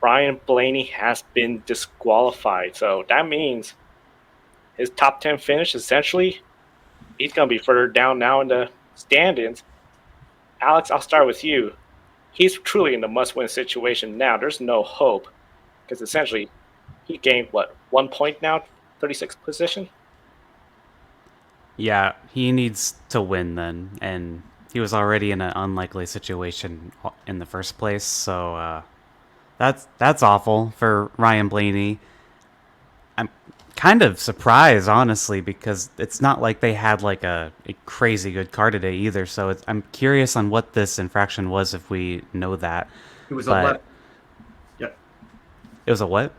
Ryan Blaney has been disqualified. So that means his top 10 finish essentially, he's going to be further down now in the standings. Alex, I'll start with you. He's truly in a must win situation now. There's no hope because essentially he gained, what, 1 point now, 36th position? Yeah, he needs to win then, and he was already in an unlikely situation in the first place. So that's awful for Ryan Blaney. I'm kind of surprised, honestly, because it's not like they had like a crazy good car today either. So I'm curious on what this infraction was if we know that. It was a But left. Yeah. it was a what?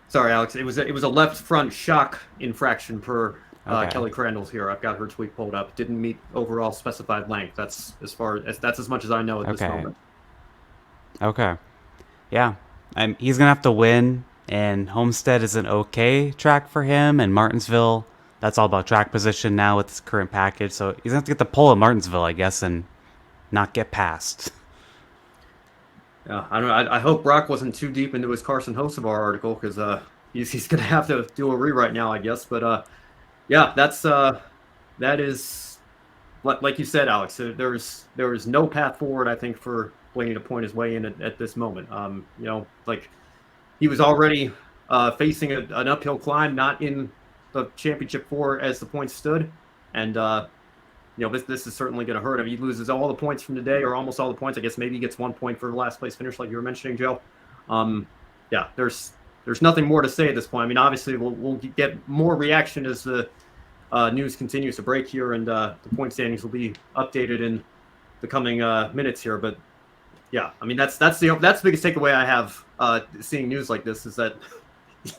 Sorry, Alex. It was a left front shock infraction per Okay. Kelly Crandall's here. I've got her tweet pulled up. Didn't meet overall specified length. That's as much as I know at this Okay. moment. Okay. Yeah. He's gonna have to win, and Homestead is an okay track for him, and Martinsville. That's all about track position now with his current package. So he's gonna have to get the pole at Martinsville, I guess, and not get past. Yeah, I don't know. I hope Brock wasn't too deep into his Carson Hocevar article because he's gonna have to do a rewrite now, I guess. But yeah, that is like you said, Alex. There is no path forward, I think, for Blaney to point his way in at this moment. Like he was already facing an uphill climb, not in the championship four as the points stood, and this is certainly going to hurt him. He loses all the points from today, or almost all the points. I guess maybe he gets 1 point for the last place finish, like you were mentioning, Joe. Yeah, there's nothing more to say at this point. I mean, obviously we'll get more reaction as the news continues to break here, and the point standings will be updated in the coming minutes here. But yeah, I mean that's the biggest takeaway I have seeing news like this is that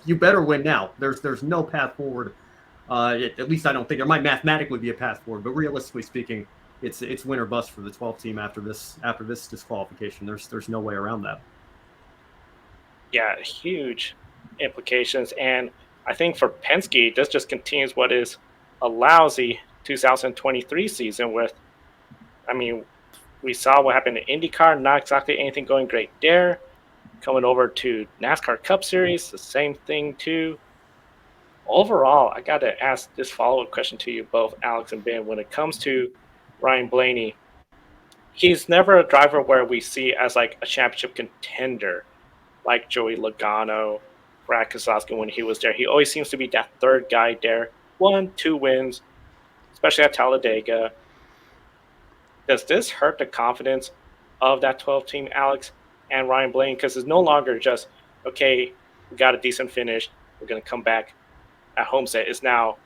you better win now. There's no path forward. At least I don't think there might mathematically be a path forward, but realistically speaking, it's win or bust for the 12 team after this disqualification. There's no way around that. Yeah, huge implications. And I think for Penske, this just continues what is a lousy 2023 season with, I mean, we saw what happened in IndyCar, not exactly anything going great there. Coming over to NASCAR Cup Series, the same thing too. Overall, I got to ask this follow-up question to you both, Alex and Ben. When it comes to Ryan Blaney, he's never a driver where we see as like a championship contender, like Joey Logano, Brad Keselowski when he was there. He always seems to be that third guy there. 1, 2 wins, especially at Talladega. Does this hurt the confidence of that 12 team, Alex and Ryan Blaney? Because it's no longer just, okay, we got a decent finish, we're going to come back at Homestead. It's now,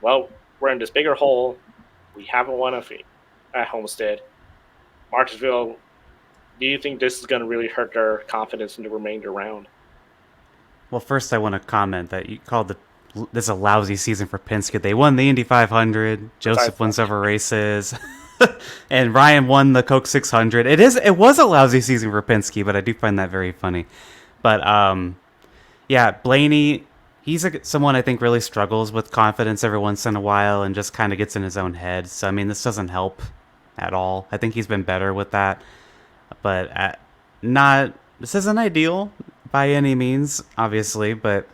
well, we're in this bigger hole. We haven't won at Homestead. Martinsville, do you think this is going to really hurt their confidence in the remainder round? Well, first I want to comment that you called this a lousy season for Penske. They won the Indy 500. Joseph won several races. And Ryan won the Coke 600. It was a lousy season for Penske, but I do find that very funny. But yeah, Blaney, he's someone I think really struggles with confidence every once in a while and just kind of gets in his own head. So I mean, this doesn't help at all. I think he's been better with that, but not. This isn't ideal by any means, obviously, but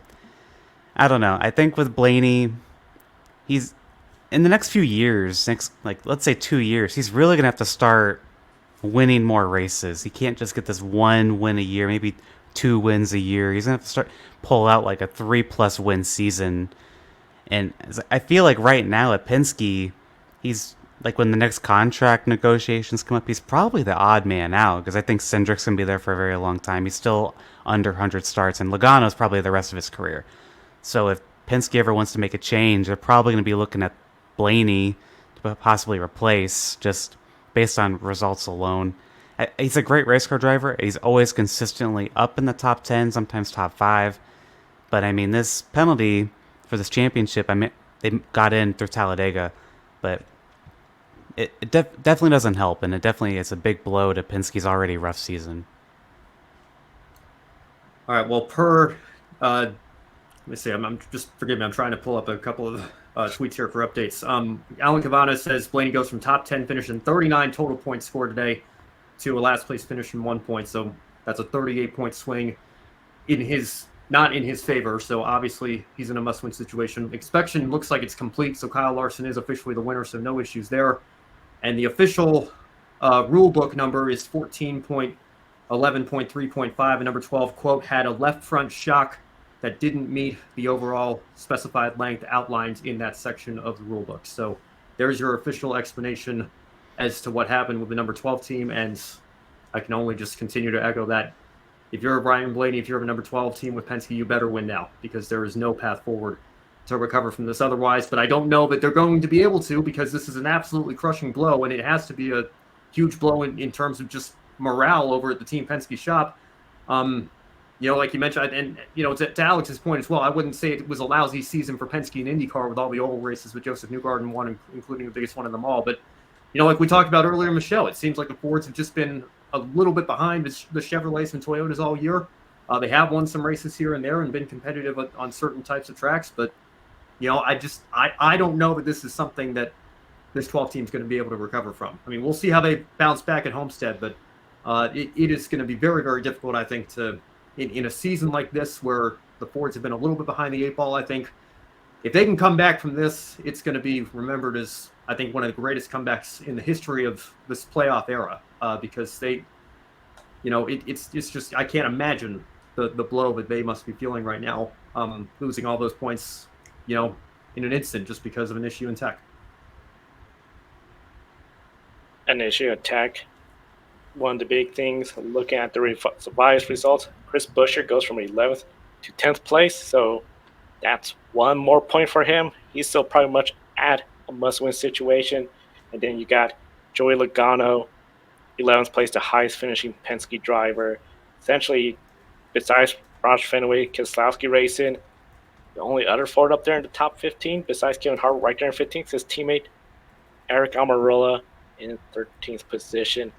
I don't know. I think with Blaney, he's in the next few years, let's say 2 years, he's really gonna have to start winning more races. He can't just get this one win a year, maybe 2 wins a year. He's gonna have to start pull out like a 3+ win season. And I feel like right now at Penske, he's like when the next contract negotiations come up, he's probably the odd man out because I think Cindric's gonna be there for a very long time. He's still under 100 starts, and Logano's probably the rest of his career. So if Penske ever wants to make a change, they're probably going to be looking at Blaney to possibly replace just based on results alone. He's a great race car driver. He's always consistently up in the top 10, sometimes top 5. But I mean, this penalty for this championship, I mean, they got in through Talladega, but it definitely doesn't help, and it definitely is a big blow to Penske's already rough season. All right. Well, per let me see. I'm just forgive me. I'm trying to pull up a couple of tweets here for updates. Alan Cavana says Blaney goes from top 10 finish and 39 total points scored today to a last place finish in 1 point. So That's a 38-point swing not in his favor. So obviously he's in a must-win situation. Inspection looks like it's complete, so Kyle Larson is officially the winner, so no issues there. And the official rule book number is 14.11.3.5, and number 12, quote, had a left front shock that didn't meet the overall specified length outlined in that section of the rule book. So there's your official explanation as to what happened with the number 12 team, and I can only just continue to echo that. If you're Ryan Blaney, if you're a number 12 team with Penske, you better win now, because there is no path forward to recover from this otherwise. But I don't know that they're going to be able to, because this is an absolutely crushing blow, and it has to be a huge blow in terms of just morale over at the Team Penske shop. Like you mentioned, and to Alex's point as well, I wouldn't say it was a lousy season for Penske and IndyCar with all the oval races with Joseph Newgarden won, including the biggest one of them all. But like we talked about earlier, Michelle, it seems like the Fords have just been a little bit behind the Chevrolets and Toyotas all year. They have won some races here and there and been competitive on certain types of tracks, but I don't know that this is something that this 12 team is going to be able to recover from. I mean, we'll see how they bounce back at Homestead, but it is going to be very, very difficult, I think, to in a season like this where the Fords have been a little bit behind the 8 ball. I think if they can come back from this, it's going to be remembered as, I think, one of the greatest comebacks in the history of this playoff era, because they, it's just, I can't imagine the blow that they must be feeling right now, losing all those points, in an instant just because of an issue in tech. An issue in tech. One of the big things, looking at the bias results, Chris Buescher goes from 11th to 10th place, so that's one more point for him. He's still probably much at a must-win situation. And then you got Joey Logano, 11th place, the highest finishing Penske driver. Essentially, besides Raj Fenway, Keselowski racing, the only other Ford up there in the top 15, besides Kevin Harvick right there in 15th, is his teammate Eric Almirola in 13th position.